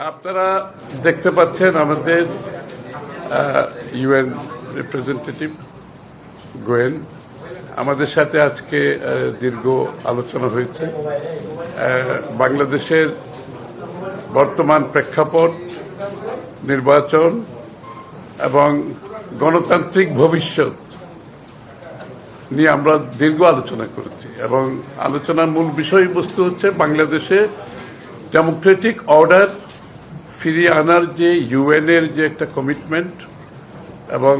আপনারা দেখতে পাচ্ছেন আমাদের ইউএন রিপ্রেজেন্টেটিভ গোয়েন আমাদের সাথে আজকে দীর্ঘ আলোচনা হয়েছে। বাংলাদেশের বর্তমান প্রেক্ষাপট, নির্বাচন এবং গণতান্ত্রিক ভবিষ্যৎ নিয়ে আমরা দীর্ঘ আলোচনা করেছি এবং আলোচনার মূল বিষয়বস্তু হচ্ছে বাংলাদেশে ডেমোক্রেটিক অর্ডার ফিরিয়ে আনার যে ইউএনের যে একটা কমিটমেন্ট এবং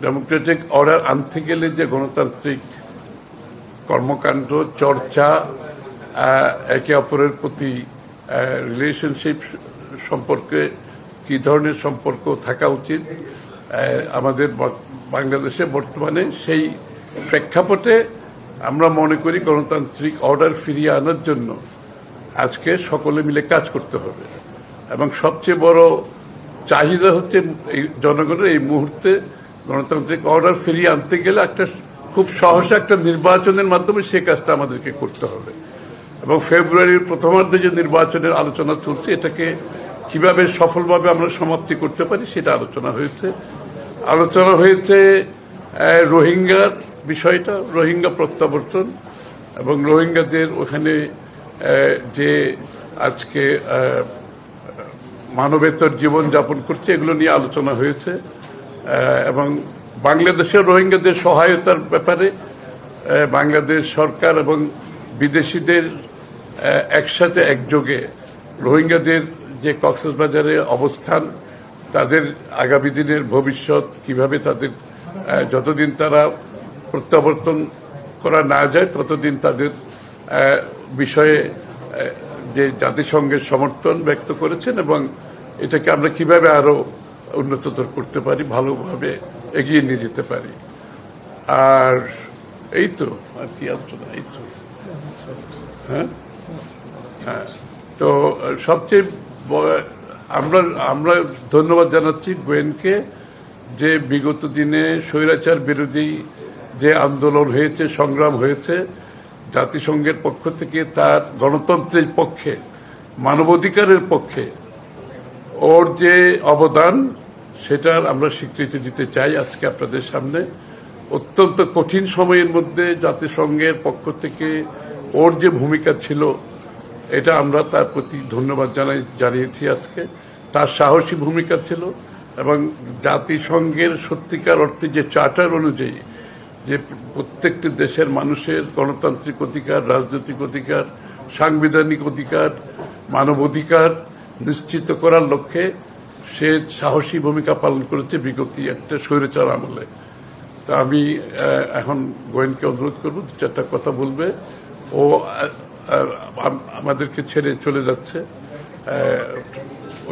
ডেমোক্রেটিক অর্ডার আনতে গেলে যে গণতান্ত্রিক কর্মকাণ্ড, চর্চা, একে অপরের প্রতি রিলেশনশিপ সম্পর্কে কি ধরনের সম্পর্ক থাকা উচিত আমাদের বাংলাদেশে বর্তমানে, সেই প্রেক্ষাপটে আমরা মনে করি গণতান্ত্রিক অর্ডার ফিরিয়ে আনার জন্য আজকে সকলে মিলে কাজ করতে হবে এবং সবচেয়ে বড় চাহিদা হচ্ছে জনগণের এই মুহূর্তে গণতান্ত্রিক অর্ডার ফিরিয়ে আনতে গেলে একটা খুব সহসা একটা নির্বাচনের মাধ্যমে সে কাজটা আমাদেরকে করতে হবে এবং ফেব্রুয়ারির প্রথমার্ধে যে নির্বাচনের আলোচনা চলছে এটাকে কিভাবে সফলভাবে আমরা সমাপ্তি করতে পারি সেটা আলোচনা হয়েছে রোহিঙ্গার বিষয়টা, রোহিঙ্গা প্রত্যাবর্তন এবং রোহিঙ্গাদের ওখানে যে আজকে মানবেতর জীবন যাপন করছে এগুলো নিয়ে আলোচনা হয়েছে এবং বাংলাদেশের রোহিঙ্গাদের সহায়তার ব্যাপারে বাংলাদেশ সরকার এবং বিদেশিদের একসাথে একযোগে রোহিঙ্গাদের যে কক্সবাজারে অবস্থান, তাদের আগামী দিনের ভবিষ্যৎ কিভাবে তাদের যতদিন তারা প্রত্যাবর্তন করা না যায় ততদিন তাদের বিষয়ে যে জাতিসংঘের সমর্থন ব্যক্ত করেছেন এবং এটাকে আমরা কিভাবে আরো উন্নততর করতে পারি, ভালোভাবে এগিয়ে নিয়ে যেতে পারি। আর এই তো আর কি আলোচনা, এই তো হ্যাঁ, তো সবচেয়ে আমরা ধন্যবাদ জানাচ্ছি গোয়েনকে যে বিগত দিনে স্বৈরাচার বিরোধী যে আন্দোলন হয়েছে, সংগ্রাম হয়েছে, জাতিসংঘের পক্ষ থেকে তার গণতন্ত্রের পক্ষে, মানবাধিকারের পক্ষে ওর যে অবদান সেটার আমরা স্বীকৃতি দিতে চাই আজকে আপনাদের সামনে। অত্যন্ত কঠিন সময়ের মধ্যে জাতিসংঘের পক্ষ থেকে ওর যে ভূমিকা ছিল এটা আমরা তার প্রতি ধন্যবাদ জানিয়েছি আজকে। তার সাহসী ভূমিকা ছিল এবং জাতিসংঘের সত্যিকার অর্থে যে চার্টার অনুযায়ী যে প্রত্যেকটি দেশের মানুষের গণতান্ত্রিক অধিকার, রাজনৈতিক অধিকার, সাংবিধানিক অধিকার, মানবাধিকার নিশ্চিত করার লক্ষ্যে সে সাহসী ভূমিকা পালন করেছে বিগত একটা স্বৈরাচার আমলে। তা আমি এখন গোয়েনকে অনুরোধ করব দু চারটা কথা বলবে। ও আমাদেরকে ছেড়ে চলে যাচ্ছে,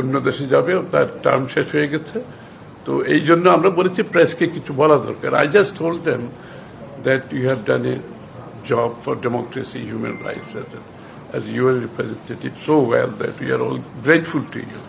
অন্য দেশে যাবে, তার টার্ম শেষ হয়ে গেছে। তো এই জন্য আমরা বলেছি প্রেসকে কিছু বলা দরকার। I just told them that you have done a job for democracy, human rights as UN representative so well that we are all grateful to you.